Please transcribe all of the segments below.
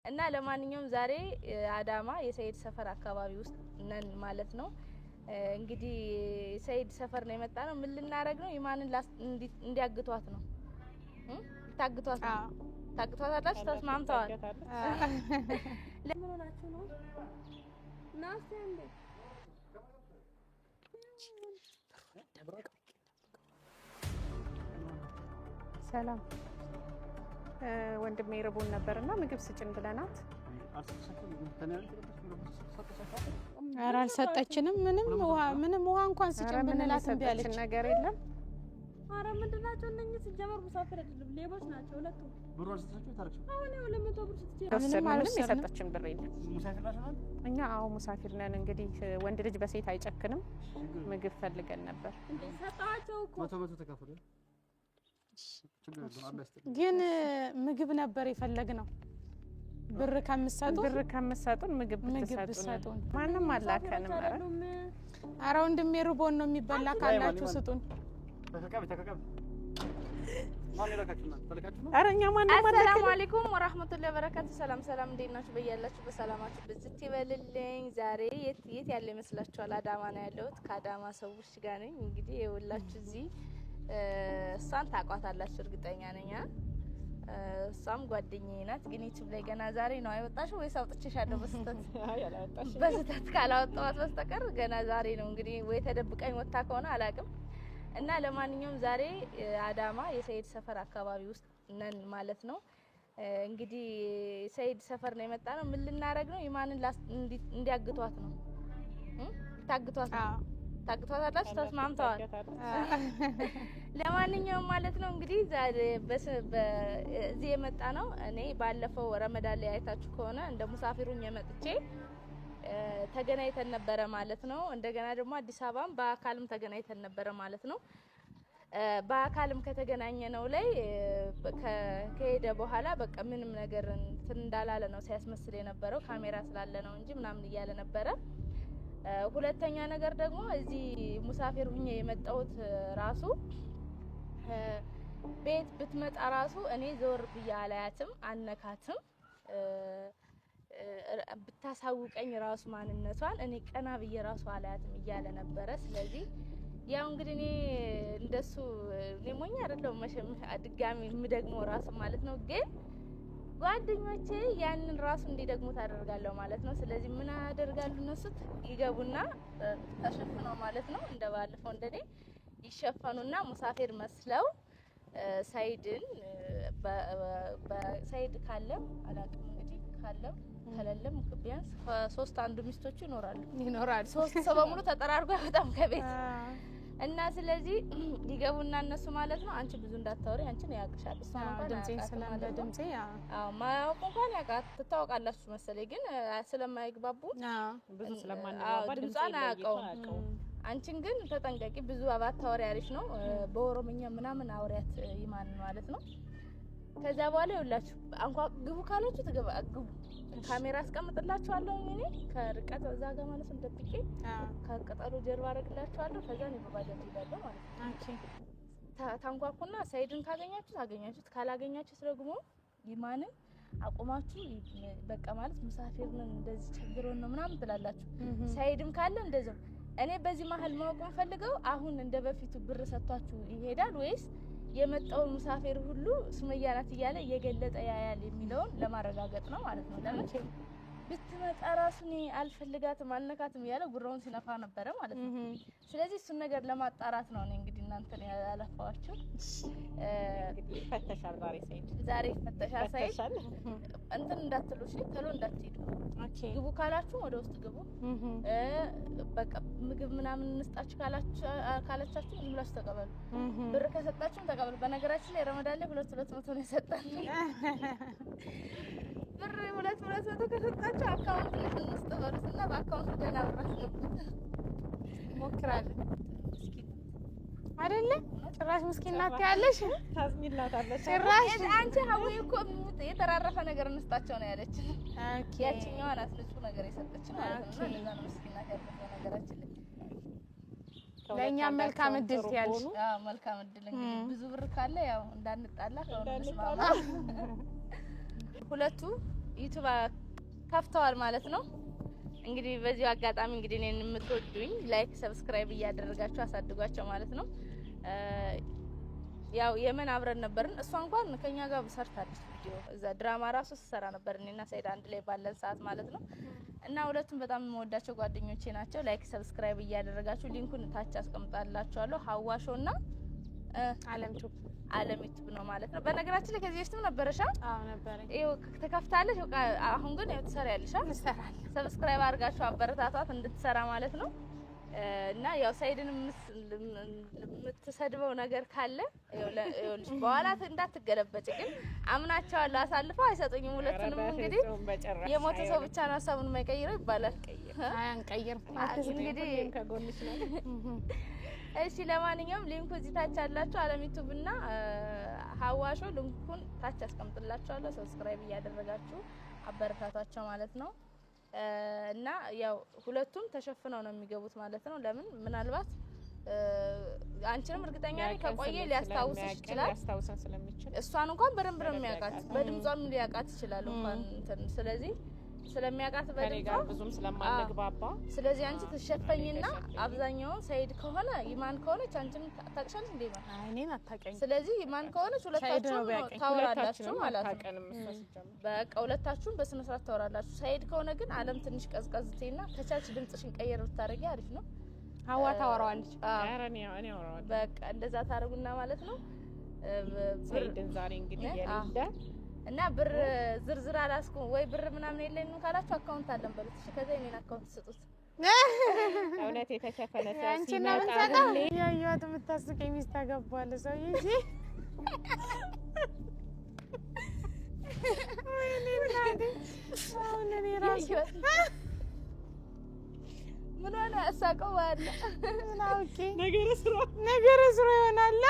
እና ለማንኛውም ዛሬ አዳማ የሰይድ ሰፈር አካባቢ ውስጥ ነን ማለት ነው። እንግዲህ ሰይድ ሰፈር ነው የመጣ ነው። ምን ልናረግ ነው? ኢማንን እንዲያግቷት ነው። ታግቷት ነው። ታግቷታላችሁ? ተስማምተዋል? ለምን ሆናችሁ ነው? ናስ እንዴ ሰላም ወንድሜ ይርቦን ነበርና ምግብ ስጭን ብለናት ኧረ አልሰጠችንም። ምንም ውሃ እንኳን ስጭን ብንላት እምቢ አለች። ነገር የለም። ኧረ ምንድን ናቸው እነኚህ? ሲጀመር ሙሳፊር አይደለም ሌቦች ናቸው ሁለቱ። ብሩ አልሰጣችሁ ታርክሽ? አሁን ያው ለመቶ ብር ስትይ ምንም የሰጠችን ብር የለም። ሙሳፊር ናችሁ? እኛ አዎ ሙሳፊር ነን። እንግዲህ ወንድ ልጅ በሴት አይጨክንም። ምግብ ፈልገን ነበር። ሰጣቸው እኮ መቶ ተካፈሉ። ግን ምግብ ነበር የፈለግነው። ብር ከምትሰጡን ምግብ ብትሰጡን። ማንም አላከንም። ኧረ ወንድሜ ርቦን ነው የሚበላ ካላችሁ ስጡን። ኧረ እኛ ማንም አላከንም። አሰላሙ አለይኩም ወራህመቱላሂ ወበረካቱ። ሰላም እንዴት ናችሁ? በያላችሁ በሰላማችሁ ብዝት ይበልልኝ። ዛሬ የት ያለ ይመስላችኋል? አዳማ ነው ያለሁት። ከአዳማ ሰዎች ጋር ነኝ። እንግዲህ ይኸውላችሁ እዚህ እሷን ታቋታላችሁ እርግጠኛ ነኝ። እሷም ጓደኛዬ ናት። ግን ዩቲዩብ ላይ ገና ዛሬ ነው አይወጣሽው ወይስ አውጥቼሻለሁ? በስተት ካላወጣኋት በስተቀር ገና ዛሬ ነው። እንግዲህ ወይ ተደብቀኝ ወጣ ከሆነ አላውቅም። እና ለማንኛውም ዛሬ አዳማ የሰይድ ሰፈር አካባቢ ውስጥ ነን ማለት ነው። እንግዲህ ሰይድ ሰፈር ነው የመጣ ነው። ምን ልናረግ ነው? ኢማንን እንዲያግቷት ነው። ታግቷት ነው። ታግቷታላችሁ? ተስማምተዋል? ለማንኛውም ማለት ነው እንግዲህ ዛሬ በዚህ የመጣ ነው። እኔ ባለፈው ረመዳን ላይ አይታችሁ ከሆነ እንደ ሙሳፊሩኝ የመጥቼ ተገናኝተን ነበረ ማለት ነው። እንደገና ደግሞ አዲስ አበባም በአካልም ተገናኝተን ነበረ ማለት ነው። በአካልም ከተገናኘ ነው ላይ ከሄደ በኋላ በቃ ምንም ነገር እንትን እንዳላለ ነው ሲያስመስል የነበረው ካሜራ ስላለ ነው እንጂ ምናምን እያለ ነበረ። ሁለተኛ ነገር ደግሞ እዚህ ሙሳፊር ሁኜ የመጣሁት ራሱ ቤት ብትመጣ ራሱ እኔ ዞር ብዬ አላያትም፣ አነካትም። ብታሳውቀኝ ራሱ ማንነቷን እኔ ቀና ብዬ ራሱ አላያትም እያለ ነበረ። ስለዚህ ያው እንግዲህ እኔ እንደሱ እኔ ሞኝ አይደለሁም መቼም ድጋሚ የምደግመው ራሱ ማለት ነው። ግን ጓደኞቼ ያንን ራሱ እንዲደግሙ ታደርጋለሁ ማለት ነው። ስለዚህ ምን አደርጋሉ? እነሱ ይገቡና ተሸፍነው ማለት ነው እንደባለፈው እንደኔ ይሸፈኑና ሙሳፊር መስለው ሰይድን በሰይድ ካለም አላውቅም እንግዲህ ካለም ከለለም ቢያንስ ከሶስት አንዱ ሚስቶቹ ይኖራሉ። ሶስት ሰው በሙሉ ተጠራርጎ በጣም ከቤት እና ስለዚህ ይገቡና እነሱ ማለት ነው አንቺ ብዙ እንዳታወሪ አንቺን ያቅሻል። እሷ እንኳን ድምጼን ስለማለ ድምጼ ማያውቁ እንኳን ያውቃት ትታወቃላችሁ መሰለኝ። ግን ስለማይግባቡ ብዙ ስለማንግባባ ድምጿን አያውቀውም። አንቺን ግን ተጠንቀቂ፣ ብዙ አባታወሪ አሪፍ ነው። በኦሮምኛ ምናምን አውሪያት ይማን ማለት ነው። ከዛ በኋላ ይኸውላችሁ አንኳ ግቡ ካላችሁ ግቡ። ካሜራ አስቀምጥላችኋለሁ እኔ ከርቀት እዛ ጋር ማለት ነው ደብቄ ከቅጠሉ ጀርባ አረግላችኋለሁ። ከዛ ነው በባጃጅ ይላል ማለት ነው። ኦኬ ታንኳኩና ሰይድን ካገኛችሁት ካላገኛችሁት ደግሞ ይማንን አቆማችሁ በቃ ማለት ሙሳፊርን እንደዚህ ችግሩን ነው ምናምን ትላላችሁ። ሰይድም ካለ እንደዛው። እኔ በዚህ መሀል ማወቅ ፈልገው አሁን እንደ በፊቱ ብር ሰጥቷችሁ ይሄዳል ወይስ የመጣው ሙሳፊር ሁሉ ሱመያ ናት እያለ እየገለጠ ያያል የሚለውን ለማረጋገጥ ነው ማለት ነው። ለምን ብትመጣ ራሱን አልፈልጋትም አልነካትም እያለ ጉራውን ሲነፋ ነበረ ማለት ነው። ስለዚህ እሱን ነገር ለማጣራት ነው እኔ እንግዲህ እናንተን ያላፋዋችሁ። እንግዲህ ፈተሻል ዛሬ ፈተሻል ሰይድ እንትን እንዳትሉ እሺ፣ ተሎ እንዳትሄዱ። ግቡ ካላችሁ ወደ ውስጥ ግቡ። በቃ ምግብ ምናምን እንስጣችሁ ካላቻችሁ ዝም ብላችሁ ተቀበሉ። ብር ከሰጣችሁም ተቀበሉ። በነገራችን ላይ ረመዳን ላይ 200 ነው የሰጠን ብር 200 ከሰጣችሁ አካውንት ውስጥ በሩትና በአካውንት ገና ብር አስገቡት። ሞክራለሁ አይደለ? ጭራሽ ምስኪን ናት ያለሽ ታዝሚላታለሽ። ጭራሽ አንቺ ሀውይ እኮ የተራረፈ ነገር እንስጣቸው ነው ያለች። ኦኬ ያቺኛዋ ናት ንጹህ ነገር የሰጠችን ማለት ነው። ለዛ ነው ምስኪን ናት ያለች ነገራችን ላይ። ለኛ መልካም እድል ያልሽ። አዎ መልካም እድል። እንግዲህ ብዙ ብር ካለ ያው እንዳንጣላ ሁለቱ ዩቲዩብ ከፍተዋል ማለት ነው። እንግዲህ በዚህ አጋጣሚ እንግዲህ እኔን የምትወዱኝ ላይክ ሰብስክራይብ እያደረጋችሁ አሳድጓቸው ማለት ነው። ያው የመን አብረን ነበርን። እሷ እንኳን ከኛ ጋር ሰርታለች ቪዲዮ እዛ ድራማ ራሱ ሰራ ነበር እኔና ሰይድ አንድ ላይ ባለን ሰዓት ማለት ነው። እና ሁለቱም በጣም የምወዳቸው ጓደኞቼ ናቸው። ላይክ ሰብስክራይብ እያደረጋችሁ ሊንኩን ታች አስቀምጣላችኋለሁ። ሀዋሾና አለም ዩቲዩብ ነው ማለት ነው። በነገራችን ላይ ከዚህ በፊትም ነበረሻ? አዎ ነበረኝ። ይኸው ተከፍታለች። አሁን ግን ይኸው ትሰሪያለሽ። እንሰራለን። ሰብስክራይብ አድርጋችሁ አበረታቷት እንድትሰራ ማለት ነው። እና ያው ሰይድን የምትሰድበው ነገር ካለ ይኸውልሽ በኋላ እንዳትገለበጭ። ግን አምናቸዋለሁ አሳልፈው አይሰጡኝም። ሁለቱንም እንግዲህ የሞተ ሰው ብቻ ነው ሀሳቡን የማይቀይረው ይባላል። አንቀይርም እንግዲህ ከጎንሽ ነው። እሺ ለማንኛውም ሊንኩ እዚህ ታች አላችሁ። አለም ዩቲዩብ እና ሀዋሾ ሊንኩን ታች አስቀምጥላችኋለሁ። ሰብስክራይብ እያደረጋችሁ አበረታቷቸው ማለት ነው። እና ያው ሁለቱም ተሸፍነው ነው የሚገቡት ማለት ነው። ለምን ምናልባት አንቺንም እርግጠኛ ነኝ ከቆየ ሊያስታውስሽ ይችላል። ሊያስታውሰን ስለሚችል እሷን እንኳን በደንብ ነው የሚያውቃት፣ በድምጿም ሊያውቃት ይችላል እንኳን እንትን ስለዚህ ስለሚያውቃት በድምጿ ብዙም ስለማንግባባ ስለዚህ አንቺ ትሸፈኝና አብዛኛውን ሰይድ ከሆነ ይማን ከሆነች አንቺን ታቅሻለሽ እንዴ ነው? እኔን አታውቀኝ። ስለዚህ ይማን ከሆነች ሁለታችሁ ታወራላችሁ ማለት ነው። በቃ ሁለታችሁም በስነ ስርዓት ታወራላችሁ። ሰይድ ከሆነ ግን አለም ትንሽ ቀዝቀዝቴና ከቻልሽ ድምጽሽን ቀየር ብታረጊ አሪፍ ነው። ሀዋ ታወራዋለች። ኧረ እኔ አወራዋለሁ። በቃ እንደዛ ታረጉና ማለት ነው። ሰይድን ዛሬ እንግዲህ የሌለ እና ብር ዝርዝር አላስኩም ወይ ብር ምናምን የለኝም ካላችሁ አካውንት አለን በሉት። እሺ ከዛ የኔን አካውንት ስጡት። እውነት የተሸፈነ ሰው ሲመጣ ያያት የምታስቀኝ ሚስት አገባለ ሰውዬ እንጂ ወይኔ እናቴ አሁን እኔ ራሱ ምን ሆነ አሳቀው አለ ምን አውቄ ነገረ ስራ ይሆናል።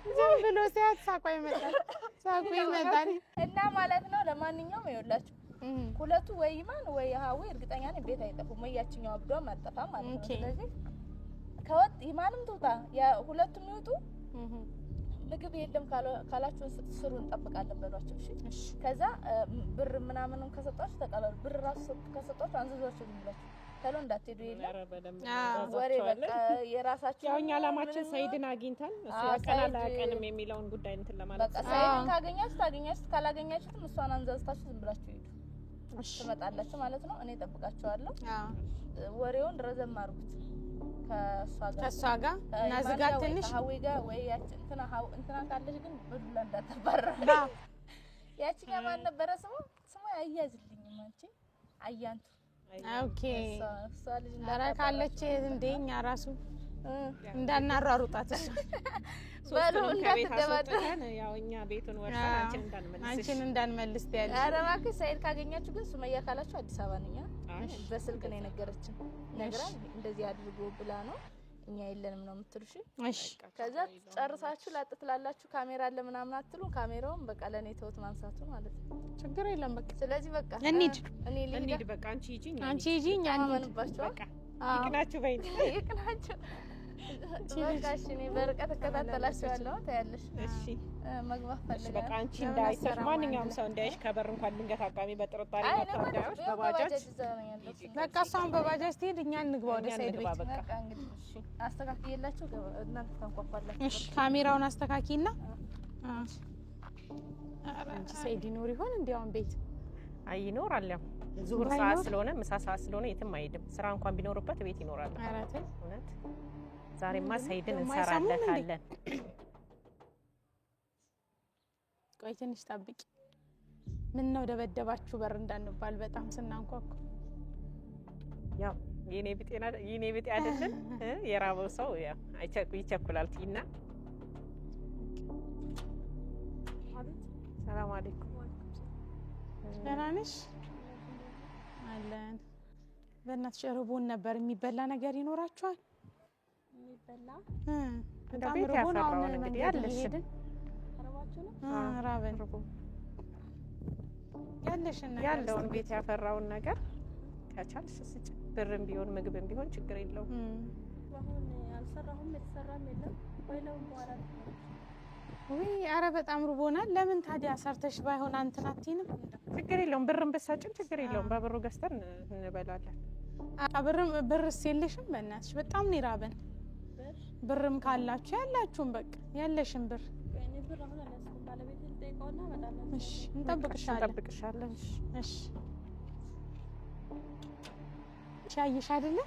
ዝም ብሎ ሲያት ሳቋ ይመጣል እና ማለት ነው። ለማንኛውም ይኸውላችሁ ሁለቱ ወይ ይማን ወይ ሀዊ እርግጠኛ ነኝ ቤት አይጠፉም። ወይ ያችኛው አብዷም አጠፋም ማለት ነው። ስለዚህ ከወጥ ይማንም ትውጣ ያ ሁለቱም ይወጡ። ምግብ የለም ካላችሁ ስሩ እንጠብቃለን በሏቸው። እሺ ከዛ ብር ምናምንም ከሰጣችሁ ተቀበሉ። ብር ራሱ ከሰጣችሁ አንዘዟቸው ዝም ብላችሁ ተሎ እንዳትሄዱ የለም ወሬ በቃ የራሳችሁ ያው እኛ አላማችን ሰይድን አግኝተን እሱ ያቀናል አያቀንም የሚለውን ጉዳይ እንትን ለማለት በቃ ሰይድን ካገኛችሁት ካላገኛችሁትም እሷን አንዘዝታችሁ ዝም ብላችሁ ሄዱ። ትመጣላችሁ ማለት ነው። እኔ እጠብቃችኋለሁ። ወሬውን ረዘም አድርጉት ከሷ ጋር እና ዝጋት ትንሽ ሀዊ ጋር ወይ እንትና ካለሽ ግን በዱላ እንዳታባረራ። ያቺኛ ማን ነበረ ስሙ አያዝልኝም አንቺ አያንቱ ኦኬ እሷ ልጅ ካለች እንደኛ ራሱ እንዳናሯሩጣት እሱ ባሉ እንዳትደባደብ ያው እኛ ቤቱን ወርሰን አንቺን እንዳንመልስ ያለ። ኧረ እባክሽ ሰይድ ካገኛችሁ ግን ሱመያ ካላችሁ አዲስ አበባ ነኝ። በስልክ ነው የነገረችን ነግራን እንደዚህ አድርጎ ብላ ነው እኛ የለንም ነው የምትሉሽ። እሺ ከዛ ጨርሳችሁ ላጥትላላችሁ ካሜራ አለ ምናምን አትሉ። ካሜራውን በቃ ለኔ ተውት ማንሳቱ ማለት ነው። ችግር የለም በቃ ስለዚህ በቃ እንሂድ በቃ አንቺ ሂጂ እኛ አንመንባችሁ በቃ ይቅናችሁ በይ ይቅናችሁ በቃ እሺ እኔ በርቀት እከታተላችኋለሁ ታያለሽ። እሺ መግባት ፈልጋለሁ በቃ አንቺ እንዳይሰሽ ማንኛውም ሰው እንዳይሽ ከበር እንኳን ድንገት አጋሚ በጥርጣሬ መታወቂያዎች በባጃጅ በቃ እሷን በባጃጅ ትሄድ እኛ እንግባ ወደ ሰይድ ቤት በቃ እንግዲህ እሺ አስተካክዬላችሁ እናንተ ታንኳኳላችሁ። እሺ ካሜራውን አስተካኪና አንቺ ሰይድ ይኖር ይሆን እንዲያውን ቤት አይ ይኖራል። ያው ዙሁር ሰዓት ስለሆነ ምሳ ሰዓት ስለሆነ የትም አይሄድም። ስራ እንኳን ቢኖርበት ቤት ይኖራል። አራተ እውነት ዛሬማ ሰይድን እንሰራለታለን። ቆይ ትንሽ ጠብቂ። ምን ነው ደበደባችሁ በር እንዳንባል በጣም ስናንኳኩ። ያው የኔ ቢጤ አይደለም የራበው ሰው ያው ይቸኩላል። ቲና ሰላም አለይኩም። ደህና ነሽ? አለን። በእናትሽ ርቦን ነበር። የሚበላ ነገር ይኖራችኋል? የሚበላ በጣም ቤት ርቦን ያፈራውን አሁን እንግዲህ መንገድ ያለሽ እየሄድን ራበን ያለሽን ነገር ያለውን ቤት ያፈራውን ነገር ከቻልሽ ስጭ። ብርም ቢሆን ምግብም ቢሆን ችግር የለውም። አሁን አልሰራሁም የተሰራም የለም ወይ ነው ማለት ወይ ኧረ በጣም ርቦናል። ለምን ታዲያ ሰርተሽ ባይሆን አንተን አትይንም? ችግር የለውም ብርም ብትሰጪን ችግር የለውም። በብሩ ገዝተን እንበላለን። ብርስ የለሽም? በእናትሽ በጣም ነው ይራበን። ብርም ካላችሁ ያላችሁም በቃ ያለሽም ብር እሺ እንጠብቅሻለን። እሺ ሻይሽ አይደለ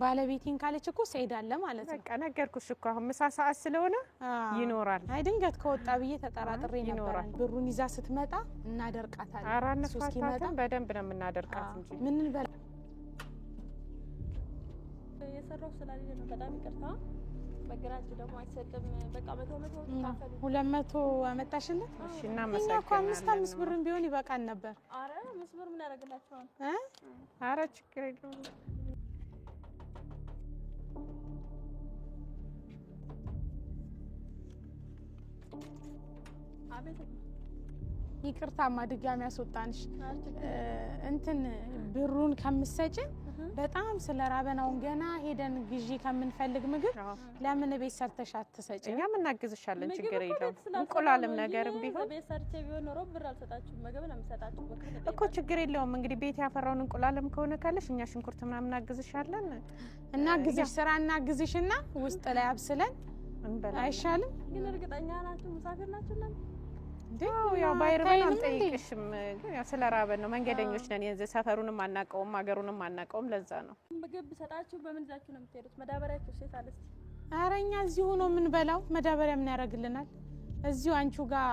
ባለቤቴን ካለች እኮ ሰይድ አለ ማለት ነው። በቃ ነገርኩሽ እኮ አሁን ምሳ ሰዓት ስለሆነ ይኖራል። አይ ድንገት ከወጣ ብዬ ተጠራጥሬ ነበር። ብሩን ይዛ ስትመጣ እናደርቃታለን። ኧረ አንፋታትም፣ በደንብ ነው የምናደርቃት እንጂ ምን እንበላ የሰራው ስላለ ነው። በጣም ይቅርታ። በግራችሁ ደግሞ አይሰጥም። በቃ 100 ተካፈሉ። 200 አመጣሽለት? እሺ እናመሰግናለን። እኛ እኮ 5 ብርም ቢሆን ይበቃን ነበር። አረ 5 ብር ምን ያደርግላችኋል? አረ ችግር የለውም። አቤት ይቅርታማ ድጋሚ ያስወጣንሽ እንትን ብሩን ከምትሰጪን በጣም ስለራበናውን ገና ሄደን ግዢ ከምንፈልግ ምግብ ለምን ቤት ሰርተሽ አትሰጪኝ? እኛም እናግዝሻለን፣ ችግር የለውም። እንቁላልም ነገርም ቢሆን ቤት ሰርቼ ቢሆን ኖሮ ብር አልሰጣችሁም፣ ምግብ ነው የምሰጣችሁ እኮ። ችግር የለውም። እንግዲህ ቤት ያፈራውን እንቁላልም ከሆነ ካለሽ እኛ ሽንኩርት ምናምን እናግዝሻለን። እናግዝሽ፣ ስራ እናግዝሽና ውስጥ ላይ አብስለን እንበላለን። አይሻልም? ግን እርግጠኛ ናችሁ ሙሳፊር ናችሁ እናንተ? ያው ባይርበን አንጠይቅሽም፣ ግን ያው ስለራበን ነው። መንገደኞች ነን። የዚህ ሰፈሩንም አናውቀውም ሀገሩንም አናውቀውም። ለዛ ነው። ምግብ ሰጣችሁ በምን ይዛችሁ ነው የምትሄዱት? መዳበሪያችሁ ሴት አለች። ኧረ እኛ እዚሁ ነው የምንበላው። መዳበሪያ ምን ያደርግልናል? እዚሁ አንቺው ጋር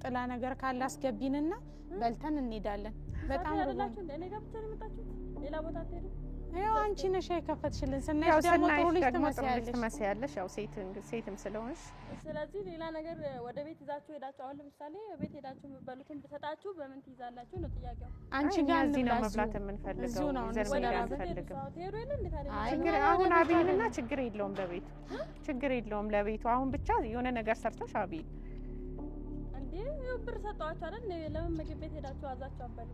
ጥላ ነገር ካለ አስገቢንና በልተን እንሄዳለን። በጣም አይደላችሁ እንደ እኔ ጋር ብቻ ነው የመጣችሁት? ሌላ ቦታ አትሄዱ? ያው አንቺ ነሽ የከፈትሽልን። ስናይሽ ደግሞ ጥሩ ልጅ ትመስያለሽ። ያው ሴትም ስለሆንሽ ስለዚህ ሌላ ነገር ወደ ቤት ይዛችሁ ሄዳችሁ፣ አሁን ለምሳሌ ቤት ሄዳችሁ የምትበሉትን ብሰጣችሁ በምን ትይዛላችሁ ነው ጥያቄው። አንቺ ጋር እዚህ ነው መብላት የምንፈልገው። ችግር አሁን አብይንና ችግር የለውም ለቤቱ፣ ችግር የለውም ለቤቱ። አሁን ብቻ የሆነ ነገር ሰርተሽ አብይ እንዴ ብር ሰጣችሁ አይደል? ለምን ምግብ ቤት ሄዳችሁ አዛችሁ አበሉ?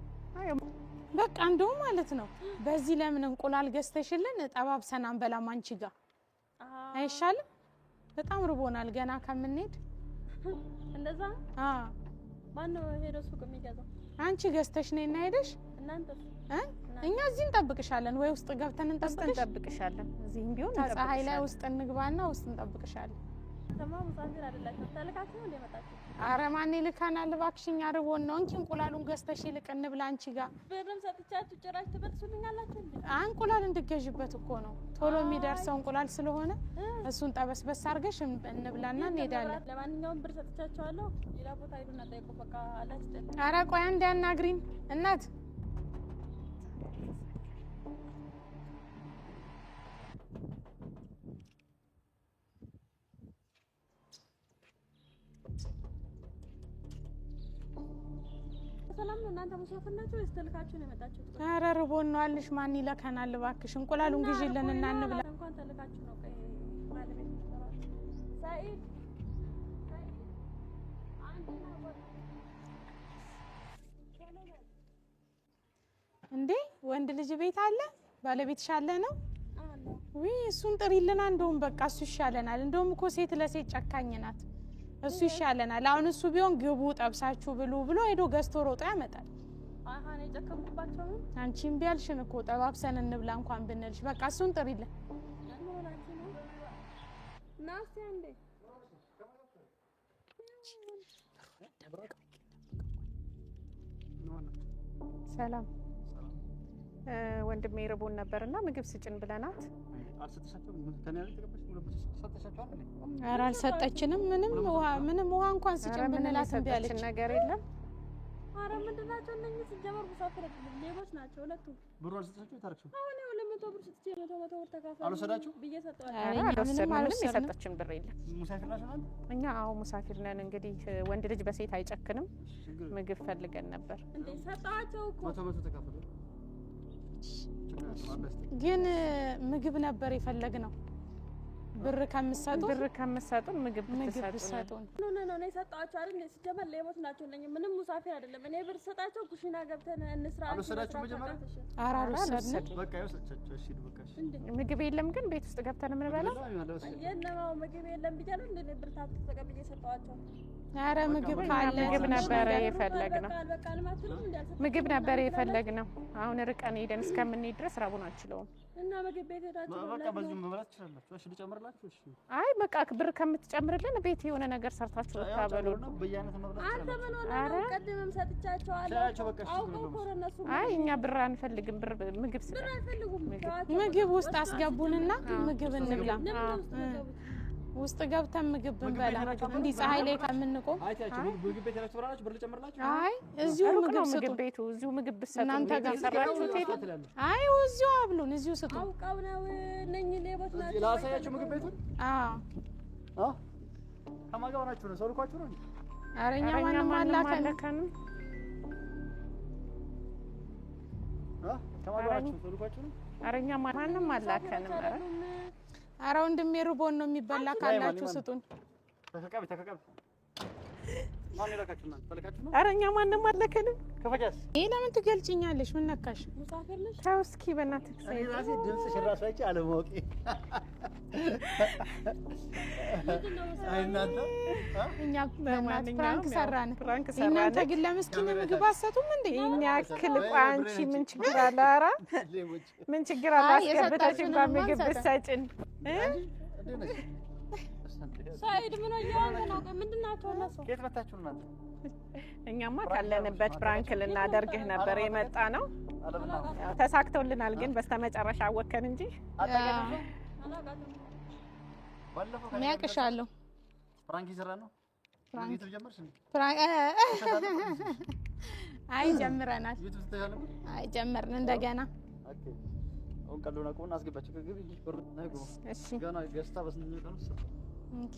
በቃ እንደው ማለት ነው። በዚህ ለምን እንቁላል ገዝተሽልን ጠባብሰን አንበላም? አንቺ ጋር አይሻልም? በጣም ርቦናል ገና ከምንሄድ። እንደዛ ማን ነው ሄዶ ሱቅ የሚገዛው? አንቺ ገዝተሽ ነይና ሄደሽ። እናንተስ? እኛ እዚህ እንጠብቅሻለን። ወይ ውስጥ ገብተን እንጠብቅሻለን። እዚህም ቢሆን ፀሐይ ላይ ውስጥ እንግባና ውስጥ እንጠብቅሻለን። ተማም ሙሳፊር አይደላችሁ ተልካችሁ እንደ መጣችሁ? አረ ማን ይልካናል? እባክሽኝ አርቦን ነው። እንኪ እንቁላሉን ገዝተሽ ይልቅ እንብላ። አንቺ ጋር ብርም ሰጥቻችሁ ጭራሽ ትበጥሱልኛላችሁ እንዴ? እንቁላል እንድገዥበት እኮ ነው። ቶሎ የሚደርሰው እንቁላል ስለሆነ እሱን ጠበስበስ አድርገሽ እንብላና እንሄዳለን። ለማንኛውም ብር ሰጥቻችኋለሁ። ሌላ ቦታ ሄዱና ጠይቁ። በቃ አላስጠል። አረ ቆይ አንዴ አናግሪኝ እናት። ሰላም ነው። እናንተ ሙሳፊር ናችሁ ወይስ ተልካችሁ ነው የመጣችሁት? አረ ርቦን ነው አልሽ። ማን ይለከናል? እባክሽ እንቁላሉን ግዢልን እና እንብላ። እንኳን ተልካችሁ ነው። ቆይ ባለቤት ይሰራል። ሰኢድ እንዴ ወንድ ልጅ ቤት አለ? ባለቤትሽ አለ ነው? ወይ እሱን ጥሪልና። እንደውም በቃ እሱ ይሻለናል። እንደውም እኮ ሴት ለሴት ጨካኝ ናት። እሱ ይሻለናል። አሁን እሱ ቢሆን ግቡ ጠብሳችሁ ብሉ ብሎ ሄዶ ገዝቶ ሮጦ ያመጣል። አሃ ነው የጨከምኩባቸው ነው። አንቺም ቢያልሽን እኮ ጠባብሰን እንብላ እንኳን ብንልሽ። በቃ እሱን ጥሪልን። ናስቲ አንዴ ሰላም ወንድሜ ርቦን ነበርና ምግብ ስጭን ብለናት ኧረ አልሰጠችንም። ምንም ውሃ እንኳን ስጭን ብንላት እምቢ አለች። ነገር የለም። ኧረ ምንድን ናቸው እነኝህ? ሲጀመር ሙሳፊር ሌቦች ናቸው ሁለቱም። ብሩ አልሰጣችሁም? ታረክሽው? አሁን ያው 200 ብር ስትይ 100 ብር ተካፈሉ አልወሰዳችሁ ብዬ ሰጠዋለሁ። ምንም የሰጠችን ብር የለም። ሙሳፊር ናችሁ አንተ? እኛ አዎ ሙሳፊር ነን። እንግዲህ ወንድ ልጅ በሴት አይጨክንም። ምግብ ፈልገን ነበር እንዴ ሰጣቸው እኮ 100 ተካፈሉ። ግን ምግብ ነበር የፈለግነው። ብር ከምትሰጡን ምግብ ብትሰጡን። ኖ የሰጣችሁ አይደል? ሲጀመር ሌቦች ናቸው እነኝህ። ምንም ሙሳፊር አይደለም። እኔ ብር ሰጣቸው ኩሽና ገብተን እንስራ። አልወሰዳችሁም? መጀመሪያ ኧረ አልወሰድንም። በቃ ይወሰዳችሁ። እሺ በቃ እሺ። ምግብ የለም ግን ቤት ውስጥ ገብተን የምንበላው የለም። ምግብ የለም ብያለሁ። እንደ ብር ታክስ ተቀብዬ ሰጠዋቸው። ኧረ ምግብ ካለ ምግብ ነበረ የፈለግነው። ምግብ ነበረ የፈለግነው። አሁን ርቀን ሄደን እስከምንሄድ ድረስ ራቡን አልችለውም። እና ምግብ ቤት ሄዳችሁ በቃ በዚሁ መብላት ትችላላችሁ። እሺ ልጨምርላችሁ? እሺ አይ በቃ ብር ከምትጨምርልን ቤት የሆነ ነገር ሰርታችሁ ታበሉ ነው። በየአይነት መብላት አንተ ምን ሆነ ነው? ቀድመም ሻያቸው በቃ እሺ ሰጥቻቸዋለሁ። አይ እኛ ብር አንፈልግም። ብር ምግብ ስለ ምግብ ውስጥ አስገቡንና ምግብ እንብላ። ውስጥ ገብተን ምግብ ብንበላ እንዲህ ፀሐይ ላይ ከምንቆም። አይታችሁ ምግብ ቤት ሄዳችሁ ብራችሁ ብር ልጨምርላችሁ? አይ እዚሁ ምግብ ስጡ። ምግብ ቤቱ እዚሁ ምግብ ብትሰጡ እናንተ ጋር ሰራችሁት የት? አይ እዚሁ አብሉን፣ እዚሁ ስጡ። አውቀው ነው እነኚህ ሌቦች ናቸው። ላሳያችሁ ምግብ ቤቱን? አዎ ከማን ጋር ሆናችሁ ነው? ሰው ልኳችሁ ነው? ኧረ እኛ ማንም አላከንም። ከማን ጋር ሆናችሁ? ሰው ልኳችሁ ነው? ኧረ እኛ ማንም አላከንም። ኧረ ወንድሜ ርቦን ነው የሚበላ ካላችሁ ስጡን። ተከቀብ ማን ይላካችሁ ነው? ተልካችሁ ነው? ኧረ እኛ ማንም አላከንም። ከፈጃስ ይሄ ለምን ትገልጭኛለሽ? ምን ነካሽ? ሙሳፊር ነሽ? ተው እስኪ በእናትህ እኔ ራሴ ድምፅሽ ራሱ አይቼ አለማወቄ። አይ እናንተ እኛ በእናትህ ፕራንክ ሰራን። ፕራንክ እናንተ ሰራን። ግን ለምስኪን ምግብ አሰጡም እንዴ? ይሄን ያክል አንቺ ምን ችግር አለ? ኧረ ምን ችግር አለ? አስገብተሽ እንኳን ምግብ ብትሰጪን ሳይድ ምን እያወራህ ነው? ምንድን ናቸው እነሱ? ከየት መጣችሁ እናንተ? እኛማ ካለንበት ፕራንክ ልናደርግህ ነበር የመጣ ነው። ያው ተሳክቶልናል፣ ግን በስተመጨረሻ አወከን እንጂ ሚያቅሻለሁ ፕራንክ ይሰራ ነው። ፕራንክ ዩቲዩብ ጀመርሽ እንዴ? አይ ጀምረናል። ዩቲዩብ ተያለሁ? አይ ጀመርን እንደገና። ኦኬ አሁን ቀሎና ቆና አስገባችሁ ከግቢ ብር ነው። እሺ ገና ገስታ በስንት ቀን ውስጥ ኦኬ